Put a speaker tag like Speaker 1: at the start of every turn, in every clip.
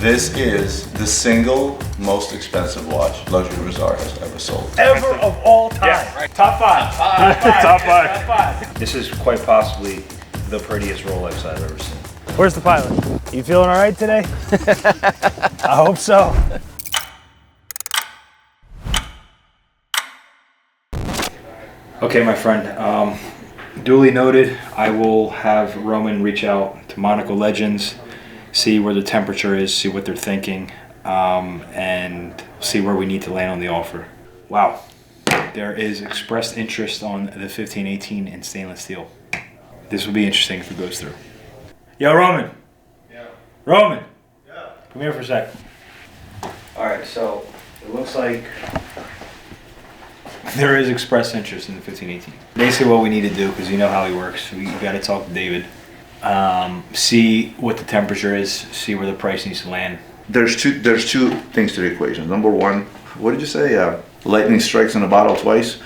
Speaker 1: This is the single most expensive watch Luxury Bazaar has ever sold.
Speaker 2: Ever of all time.
Speaker 3: Yeah, right.
Speaker 2: Top five.
Speaker 3: Top five.
Speaker 2: Top five.
Speaker 3: This is quite possibly the prettiest Rolex I've ever seen.
Speaker 2: Where's the pilot? You feeling all right today? I hope so.
Speaker 3: Okay, my friend, duly noted. I will have Roman reach out to Monaco Legends, see where the temperature is, see what they're thinking, and see where we need to land on the offer. Wow, there is expressed interest on the 1518 in stainless steel. This will be interesting if it goes through. Yo, Roman.
Speaker 1: Yeah.
Speaker 3: Roman.
Speaker 1: Yeah.
Speaker 3: Come here for a sec. All right, so it looks like there is expressed interest in the 1518. Basically what we need to do, because you know how he works, we got to talk to David, see what the temperature is, see where the price needs to land.
Speaker 1: There's two things to the equation. Number one, what did you say? Lightning strikes in a bottle twice.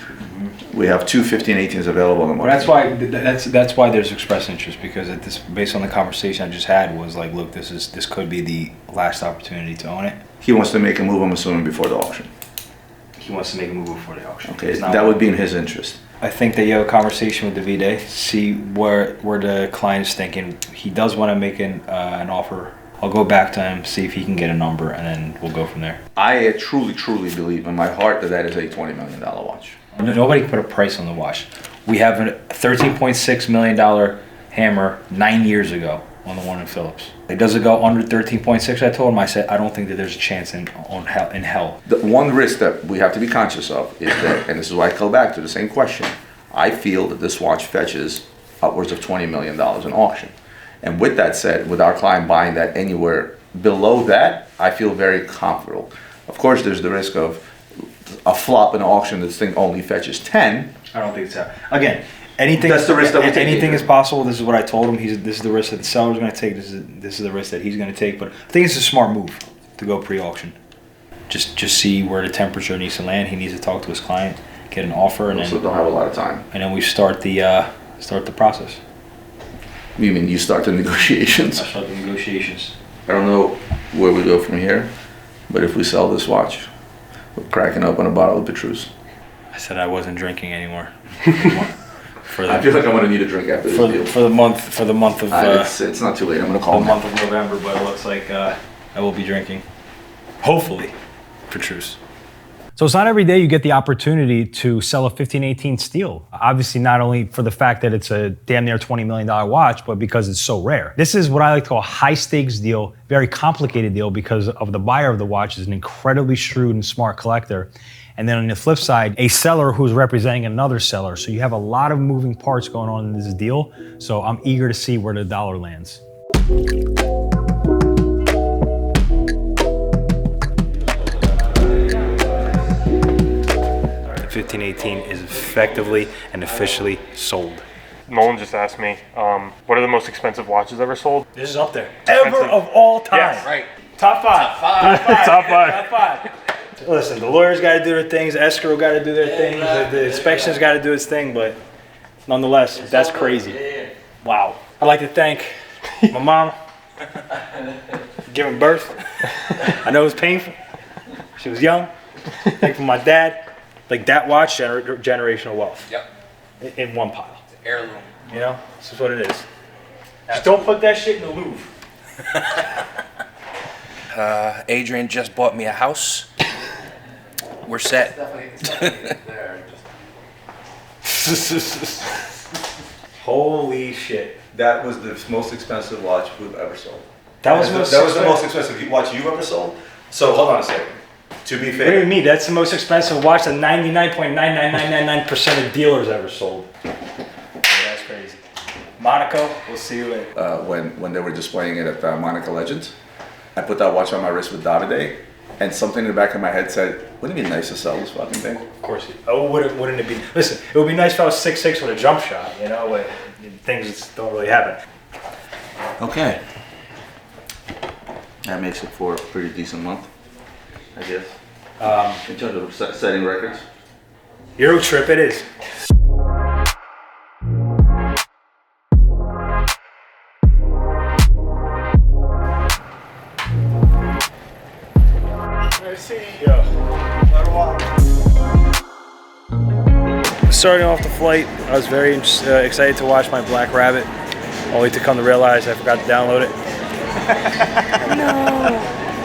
Speaker 1: We have two 1518s available in the market.
Speaker 3: That's why there's expressed interest, because at this, based on the conversation I just had, was like, look, this could be the last opportunity to own it.
Speaker 1: He wants to make a move, I'm assuming, before the auction.
Speaker 3: He wants to make a move before the auction.
Speaker 1: Okay, that would be in his interest.
Speaker 3: I think that you have a conversation with the V-Day, see where the client is thinking. He does want to make an offer. I'll go back to him, see if he can get a number, and then we'll go from there.
Speaker 1: I truly believe in my heart that is a $20 million watch.
Speaker 3: Nobody put a price on the watch. We have a $13.6 million hammer 9 years ago on the one in Phillips. Like, does it go under 13.6? I told him, I said, I don't think that there's a chance in hell.
Speaker 1: The one risk that we have to be conscious of is that, and this is why I go back to the same question, I feel that this watch fetches upwards of $20 million in auction. And with that said, with our client buying that anywhere below that, I feel very comfortable. Of course, there's the risk of a flop in auction. This thing only fetches 10.
Speaker 3: I don't think so. Again, anything.
Speaker 1: That's the risk that we take.
Speaker 3: Anything is possible. This is what I told him. This is the risk that the seller's going to take. This is the risk that he's going to take. But I think it's a smart move to go pre-auction. Just see where the temperature needs to land. He needs to talk to his client, get an offer, and
Speaker 1: Also, don't have a lot of time.
Speaker 3: And then we start the process.
Speaker 1: You mean you start the negotiations?
Speaker 3: I start the negotiations.
Speaker 1: I don't know where we go from here, but if we sell this watch, we're cracking open a bottle of Petrus.
Speaker 3: I said I wasn't drinking anymore.
Speaker 1: I feel like I'm gonna need a drink after this deal.
Speaker 3: For the month of.
Speaker 1: It's not too late. I'm gonna call
Speaker 3: the month of November, but it looks like I will be drinking. Hopefully, Petrus.
Speaker 2: So it's not every day you get the opportunity to sell a 1518 steel. Obviously, not only for the fact that it's a damn near $20 million watch, but because it's so rare. This is what I like to call a high stakes deal, very complicated deal, because of the buyer of the watch is an incredibly shrewd and smart collector. And then on the flip side, a seller who's representing another seller. So you have a lot of moving parts going on in this deal. So I'm eager to see where the dollar lands.
Speaker 3: 1518 is effectively and officially sold.
Speaker 4: Nolan just asked me, what are the most expensive watches ever sold?
Speaker 2: This is up there. Ever of all time.
Speaker 4: Yes, right.
Speaker 2: Top five.
Speaker 4: Top five.
Speaker 3: Listen, the lawyers got to do their things, escrow got to do their thing, the inspection's got to do its thing, but nonetheless, that's crazy. Wow. I'd like to thank my mom for giving birth. I know it was painful. She was young. Thank you for my dad. Like, that watch, generational wealth.
Speaker 5: Yep.
Speaker 3: In one pile.
Speaker 5: It's an heirloom.
Speaker 3: You know, this is what it is. Just don't put that shit in the Louvre.
Speaker 5: Adrian just bought me a house. We're set.
Speaker 3: Holy shit.
Speaker 1: That was the most expensive watch we've ever sold.
Speaker 3: That was
Speaker 1: the most expensive watch you've ever sold? So hold on a second. To be
Speaker 3: What do
Speaker 1: fair,
Speaker 3: you mean? That's the most expensive watch that 99.99999% of dealers ever sold. Yeah, that's crazy. Monaco, we'll see you later.
Speaker 1: when they were displaying it at Monaco Legends, I put that watch on my wrist with Davide, and something in the back of my head said, wouldn't it be nice to sell this fucking thing?
Speaker 3: Of course. Wouldn't it be? Listen, it would be nice if I was 6'6" with a jump shot, you know, but things just don't really happen.
Speaker 1: Okay. That makes it for a pretty decent month, I guess. In terms of setting records.
Speaker 3: Euro trip it is. Starting off the flight, I was very excited to watch my Black Rabbit, only to come to realize I forgot to download it. No.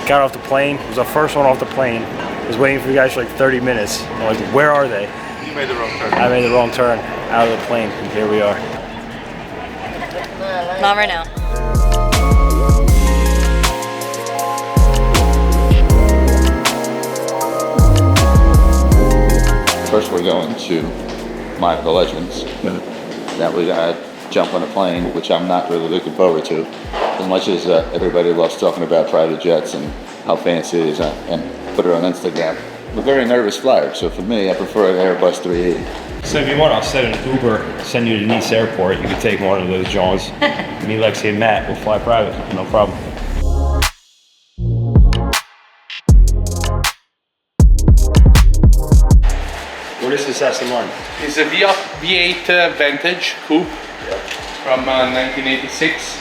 Speaker 3: Got off the plane. It was the first one off the plane. I was waiting for you guys for like 30 minutes. I'm like, where are they?
Speaker 4: You made the wrong turn.
Speaker 3: I made the wrong turn out of the plane, and here we are.
Speaker 6: Not right now.
Speaker 1: First, we're going to Monaco Legends. Then we got jump on a plane, which I'm not really looking forward to. As much as everybody loves talking about private jets and how fancy it is and put it on Instagram. I'm a very nervous flyer, so for me, I prefer an Airbus 380.
Speaker 3: So if you want, I'll set an Uber, send you to Nice Airport. You can take one of those Johns. Me, Lexi, and Matt will fly private, no problem. What is this Aston Martin?
Speaker 7: It's a V8 Vantage coupe from 1986.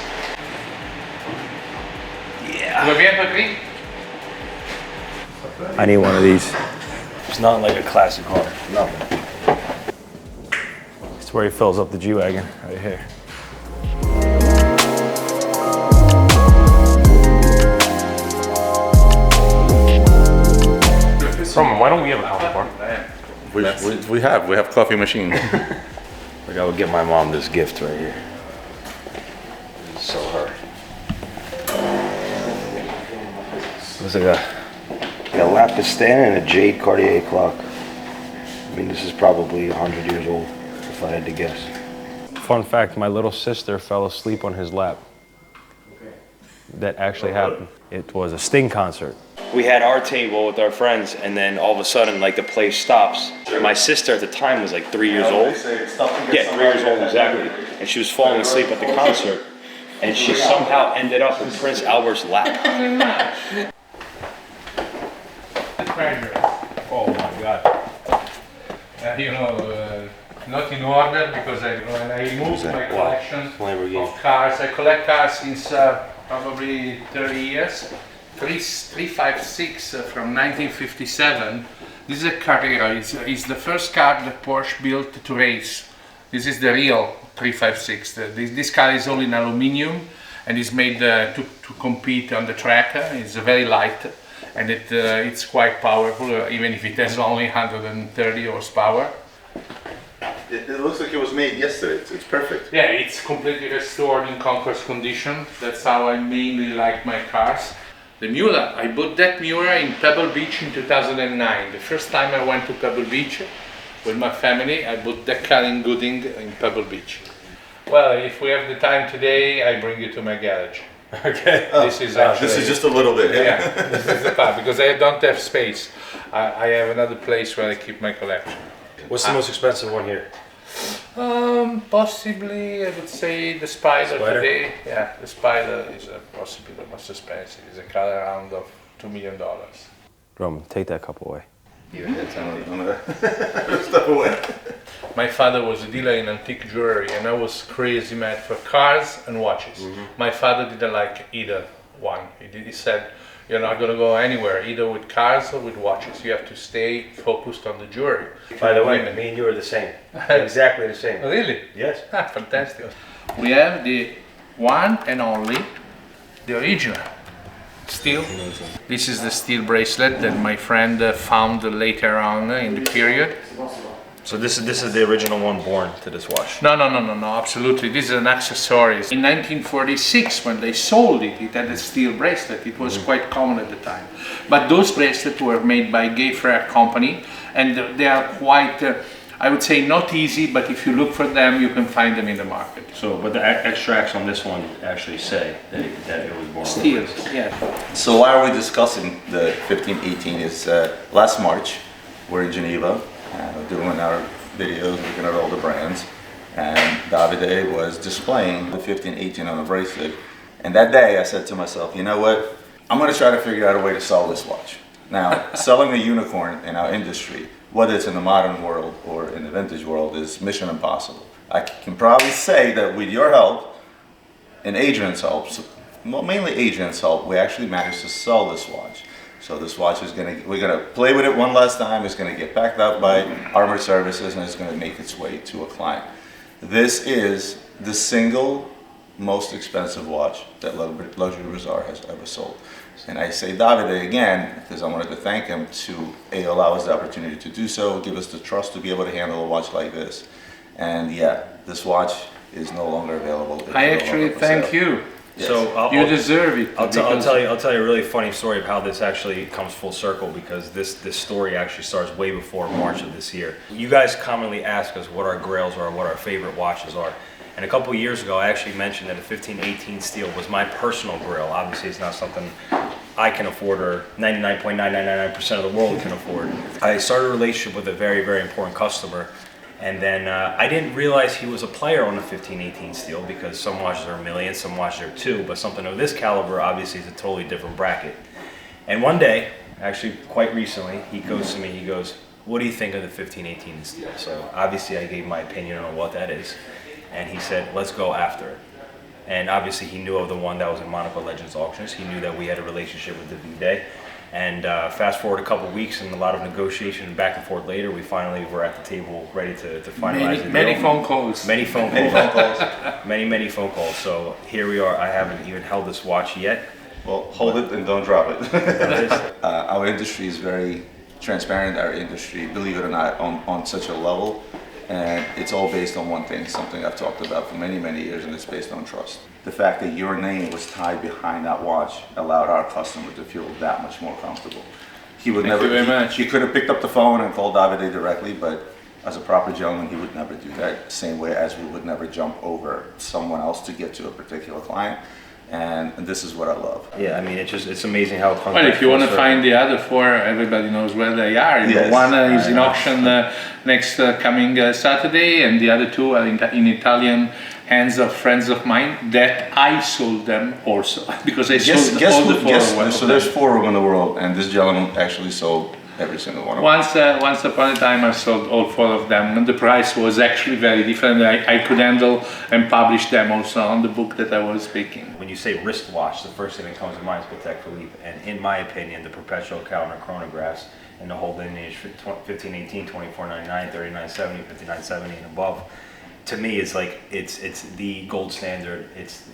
Speaker 3: Yeah. I need one of these. It's not like a classic car. Nothing. It's where he fills up the G-Wagon, right here.
Speaker 4: Roman, why don't we have a house bar?
Speaker 1: We have coffee machine.
Speaker 3: Like I would get my mom this gift right here. This is so her. Looks like a lapis stand and a jade Cartier clock. I mean, this is probably 100 years old, if I had to guess. Fun fact, my little sister fell asleep on his lap. That actually happened. It was a Sting concert. We had our table with our friends, and then all of a sudden, like, the place stops. My sister at the time was like 3 years old. Yeah, 3 years old, exactly. And she was falling asleep at the concert, and she somehow ended up in Prince Albert's lap. Oh my God.
Speaker 7: Not in order because when I moved my collection of cars, I collect cars since probably 30 years. 356 from 1957. This is a Carrera. It's the first car that Porsche built to race. This is the real 356. This car is all in aluminium and is made to compete on the track. It's very light and it's quite powerful, even if it has only 130 horsepower.
Speaker 1: It looks like it was made yesterday. It's perfect.
Speaker 7: Yeah, it's completely restored in concourse condition. That's how I mainly like my cars. The Miura, I bought that Miura in Pebble Beach in 2009. The first time I went to Pebble Beach with my family, I bought that car in Gooding in Pebble Beach. Well, if we have the time today, I bring you to my garage.
Speaker 3: Okay.
Speaker 7: This is
Speaker 1: just a little bit.
Speaker 7: Yeah, this is the part because I don't have space. I have another place where I keep my collection.
Speaker 3: What's the most expensive one here?
Speaker 7: Possibly, I would say the Spider today. Yeah, the Spider is possibly the most expensive. It's a car around of $2 million.
Speaker 3: Roman, take that cup away.
Speaker 1: Step away.
Speaker 7: My father was a dealer in antique jewelry, and I was crazy mad for cars and watches. My father didn't like either one. He said, "You're not going to go anywhere, either with cars or with watches. You have to stay focused on the jewelry."
Speaker 3: By the way, me and you are the same. Exactly the same.
Speaker 7: Really?
Speaker 3: Yes.
Speaker 7: Fantastic. We have the one and only, the original steel. This is the steel bracelet that my friend found later on in the period.
Speaker 3: So this is the original one born to this watch?
Speaker 7: No, absolutely. This is an accessory. In 1946, when they sold it, it had a steel bracelet. It was quite common at the time. But those bracelets were made by Gay Frere Company, and they are quite, I would say, not easy, but if you look for them, you can find them in the market.
Speaker 3: So, but the extracts on this one actually say that it was born
Speaker 7: steel, yeah.
Speaker 1: So why are we discussing the 1518? Is last March, we're in Geneva, doing our videos, looking at all the brands, and Davide was displaying the 1518 on a bracelet. And that day I said to myself, you know what? I'm going to try to figure out a way to sell this watch. Now, selling a unicorn in our industry, whether it's in the modern world or in the vintage world, is mission impossible. I can probably say that with your help and Adrian's help, well, mainly Adrian's help, we actually managed to sell this watch. So this watch is we're gonna play with it one last time. It's gonna get packed up by Armored Services and it's gonna make its way to a client. This is the single most expensive watch that Luxury Bazaar has ever sold. And I say Davide again because I wanted to thank him to allow us the opportunity to do so, give us the trust to be able to handle a watch like this. And yeah, this watch is no longer available.
Speaker 7: I actually thank you.
Speaker 1: Yes.
Speaker 3: So
Speaker 7: You deserve it.
Speaker 3: I'll tell you a really funny story of how this actually comes full circle, because this story actually starts way before March of this year. You guys commonly ask us what our grails are, what our favorite watches are. And a couple of years ago, I actually mentioned that a 1518 steel was my personal grail. Obviously, it's not something I can afford or 99.999% of the world can afford. I started a relationship with a very, very important customer. And then I didn't realize he was a player on the 1518 steel, because some watches are $1 million, some watches are $2 million, but something of this caliber obviously is a totally different bracket. And one day, actually quite recently, he goes to me, he goes, "What do you think of the 1518 steel?" So obviously I gave my opinion on what that is. And he said, "Let's go after it." And obviously he knew of the one that was in Monaco Legends auctions. He knew that we had a relationship with the V-Day. And fast forward a couple of weeks and a lot of negotiation back and forth later, we finally were at the table ready to finalize the deal.
Speaker 7: Many phone calls.
Speaker 3: Many phone calls. Many phone calls. So here we are. I haven't even held this watch yet.
Speaker 1: Well, hold it and don't drop it. Our industry is very transparent. Our industry, believe it or not, on such a level. And it's all based on one thing, something I've talked about for many, many years, and it's based on trust. The fact that your name was tied behind that watch allowed our customer to feel that much more comfortable. He would
Speaker 7: Thank you very much.
Speaker 1: He could have picked up the phone and called Davide directly, but as a proper gentleman, he would never do that. Same way as we would never jump over someone else to get to a particular client. And this is what I love.
Speaker 3: Yeah, I mean, it's amazing how it comes.
Speaker 7: Well, if you want to find the other four, everybody knows where they are.
Speaker 1: Yes.
Speaker 7: One is in auction next coming Saturday, and the other two are in Italian hands of friends of mine that I sold them also, because I sold all the four.
Speaker 1: So there's 4 of them in the world, and this gentleman actually sold every single one of them.
Speaker 7: Once upon a time, I sold all 4 of them, and the price was actually very different. I could handle and publish them also on the book that I was speaking.
Speaker 3: When you say wristwatch, the first thing that comes to mind is Patek Philippe, and in my opinion, the perpetual counter chronographs and the whole lineage 1518, 2499, 3970, 5970 and above, to me is like it's the gold standard. It's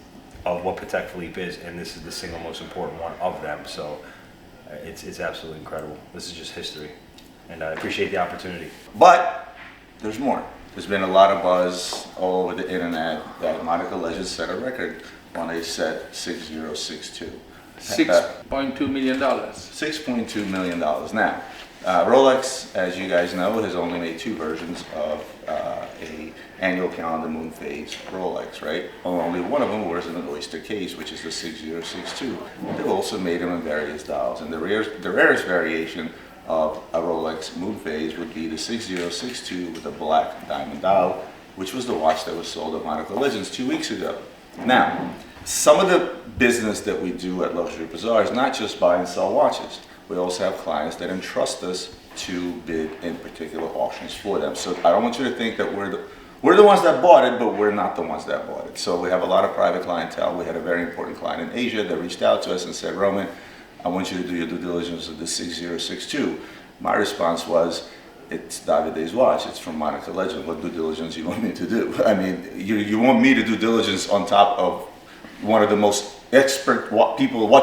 Speaker 3: of what Patek Philippe is, and this is the single most important one of them. So it's absolutely incredible. This is just history, and I appreciate the opportunity.
Speaker 1: But there's more. There's been a lot of buzz all over the internet that Monaco Legends set a record when they set 6062.
Speaker 7: $6.2 million.
Speaker 1: $6.2 million. Now, Rolex, as you guys know, has only made 2 versions of a annual calendar moon phase Rolex, right? Only one of them was in an oyster case, which is the 6062. They've also made them in various dials, and the rarest variation of a Rolex moon phase would be the 6062 with a black diamond dial, which was the watch that was sold at Monaco Legends 2 weeks ago. Now, some of the business that we do at Luxury Bazaar is not just buy and sell watches. We also have clients that entrust us to bid in particular auctions for them. So I don't want you to think that we're the ones that bought it, but we're not the ones that bought it. So we have a lot of private clientele. We had a very important client in Asia that reached out to us and said, "Roman, I want you to do your due diligence of the 6062. My response was, "It's Davide's watch. It's from Monaco Legend. What due diligence you want me to do?" I mean, you want me to do diligence on top of one of the most expert watch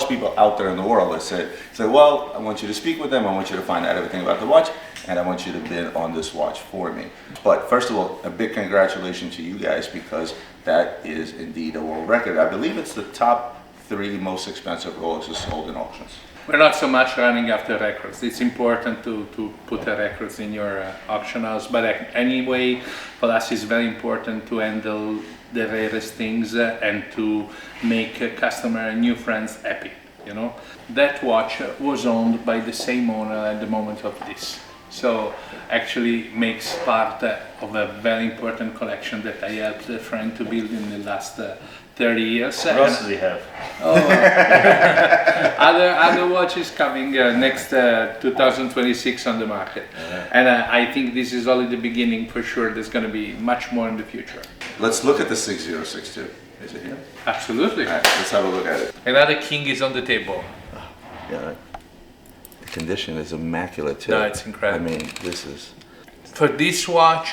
Speaker 1: people out there in the world. I said, "Well, I want you to speak with them. I want you to find out everything about the watch, and I want you to bid on this watch for me." But first of all, a big congratulations to you guys, because that is indeed a world record. I believe it's the top 3 most expensive Rolexes sold in auctions.
Speaker 7: We're not so much running after records. It's important to put the records in your auction house, but anyway, for us it's very important to handle the rarest things and to make a customer and new friends happy, you know. That watch was owned by the same owner at the moment of this. So actually makes part of a very important collection that I helped a friend to build in the last 30 years.
Speaker 3: What else does he have?
Speaker 7: Oh, other watches coming next 2026 on the market.
Speaker 3: Yeah.
Speaker 7: And I think this is only the beginning. For sure there's going to be much more in the future.
Speaker 1: Let's look at the 6062. Is it here?
Speaker 7: Absolutely.
Speaker 1: All right, let's have a look at it.
Speaker 7: Another king is on the table.
Speaker 1: Yeah. condition is immaculate too.
Speaker 7: No, it's incredible.
Speaker 1: I mean, this is...
Speaker 7: For this watch,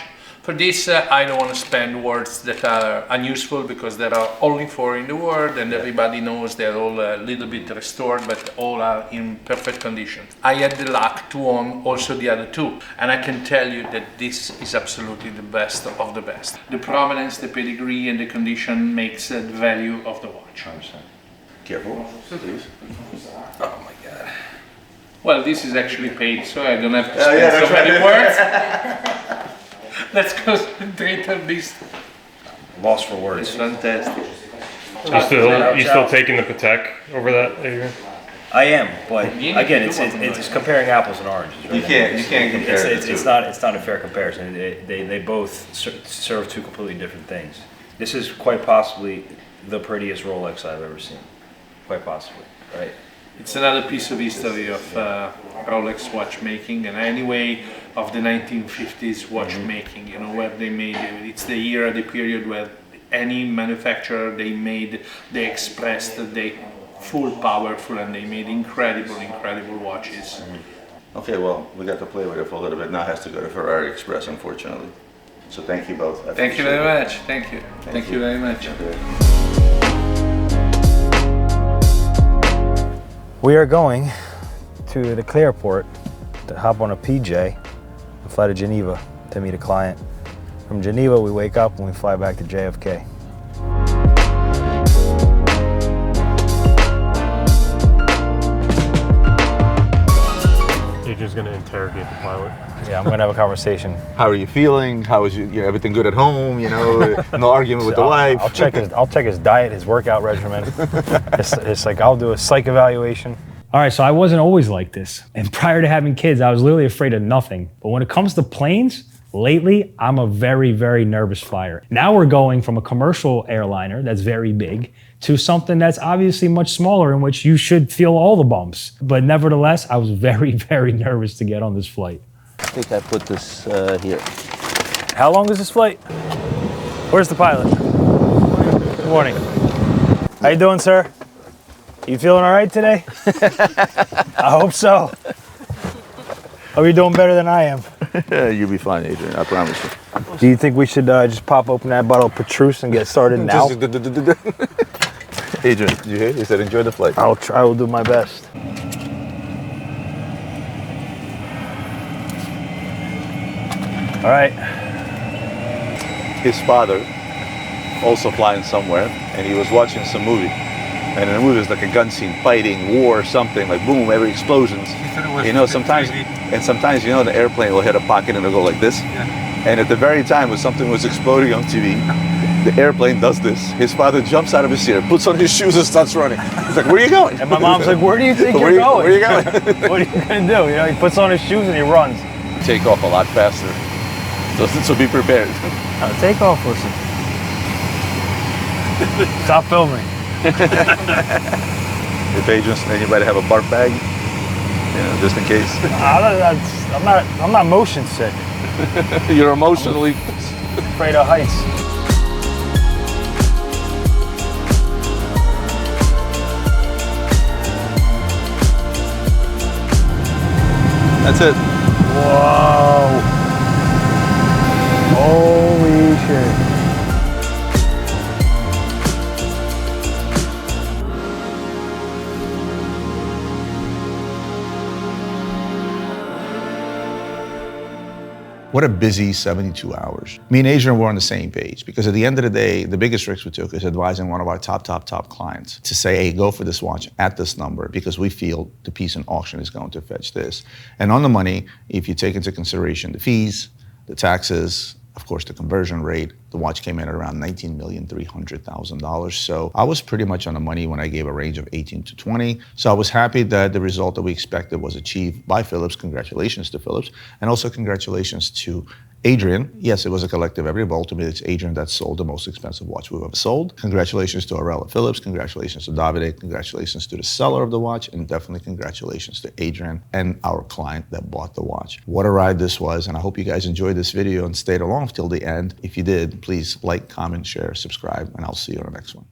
Speaker 7: I don't want to spend words that are unuseful because there are only 4 in the world and everybody knows they're all a little bit restored, but all are in perfect condition. I had the luck to own also the other 2, and I can tell you that this is absolutely the best of the best. The provenance, the pedigree, and the condition makes the value of the watch.
Speaker 1: 100%. Careful, please.
Speaker 5: Oh my God.
Speaker 7: Well, this is actually paid, so I don't have to spend so many words. Let's concentrate on this.
Speaker 3: Lost for words.
Speaker 7: It's fantastic.
Speaker 4: You still taking the Patek over that, Adrian?
Speaker 3: I am, but again, it's comparing apples and oranges. Right?
Speaker 1: You can't compare
Speaker 3: It's not a fair comparison. They both serve 2 completely different things. This is quite possibly the prettiest Rolex I've ever seen. Quite possibly, right?
Speaker 7: It's another piece of history of Rolex watchmaking, and anyway of the 1950s watchmaking. You know, where they made it's the era, the period where any manufacturer they expressed they full powerful, and they made incredible watches.
Speaker 1: Okay, well, we got to play with it for a little bit. Now it has to go to Ferrari Express, unfortunately. So thank you both.
Speaker 7: Thank you very much. Thank you. Thank you very much.
Speaker 2: We are going to the Clearport to hop on a PJ and fly to Geneva to meet a client. From Geneva, we wake up and we fly back to JFK.
Speaker 4: Adrian's going to interrogate the pilot.
Speaker 2: Yeah, I'm gonna have a conversation.
Speaker 1: How are you feeling? How is everything good at home? You know, no argument with the wife.
Speaker 2: I'll check his diet, his workout regimen. It's like I'll do a psych evaluation. All right, so I wasn't always like this. And prior to having kids, I was literally afraid of nothing. But when it comes to planes, lately, I'm a very, very nervous flyer. Now we're going from a commercial airliner that's very big to something that's obviously much smaller in which you should feel all the bumps. But nevertheless, I was very, very nervous to get on this flight.
Speaker 1: I think I put this here.
Speaker 2: How long is this flight? Where's the pilot? Good morning. How you doing, sir? You feeling all right today? I hope so. Hope you're doing better than I am.
Speaker 1: You'll be fine, Adrian, I promise you.
Speaker 2: Do you think we should just pop open that bottle of Petrus and get started now?
Speaker 1: Adrian, did you hear? He said enjoy the flight.
Speaker 2: I will do my best. All right.
Speaker 1: His father, also flying somewhere, and he was watching some movie. And in the movie, it was like a gun scene, fighting, war, something, like boom, every explosions. You know, sometimes, you know, the airplane will hit a pocket and it'll go like this. Yeah. And at the very time when something was exploding on TV, the airplane does this. His father jumps out of his chair, puts on his shoes and starts running. He's like, where are you going?
Speaker 2: And my mom's like, where do you think you're going?
Speaker 1: Where are you going?
Speaker 2: What are you gonna do? You know, he puts on his shoes and he runs.
Speaker 1: Take off a lot faster. So be prepared.
Speaker 2: Take off, listen. Stop filming.
Speaker 1: If agents, anybody have a barf bag, you know, just in case.
Speaker 2: I'm not motion sick.
Speaker 1: You're emotionally
Speaker 2: Afraid of heights.
Speaker 1: That's it.
Speaker 2: Whoa. Holy shit.
Speaker 1: What a busy 72 hours. Me and Adrian were on the same page because at the end of the day, the biggest risk we took is advising one of our top clients to say, hey, go for this watch at this number because we feel the piece in auction is going to fetch this. And on the money, if you take into consideration the fees, the taxes, of course, the conversion rate, the watch came in at around $19,300,000. So I was pretty much on the money when I gave a range of 18 to 20. So I was happy that the result that we expected was achieved by Philips. Congratulations to Philips. And also congratulations to Adrian. Yes, it was a collective effort, but ultimately it's Adrian that sold the most expensive watch we've ever sold. Congratulations to Aurel at Philips. Congratulations to Davide. Congratulations to the seller of the watch. And definitely congratulations to Adrian and our client that bought the watch. What a ride this was. And I hope you guys enjoyed this video and stayed along till the end. If you did, please like, comment, share, subscribe, and I'll see you on the next one.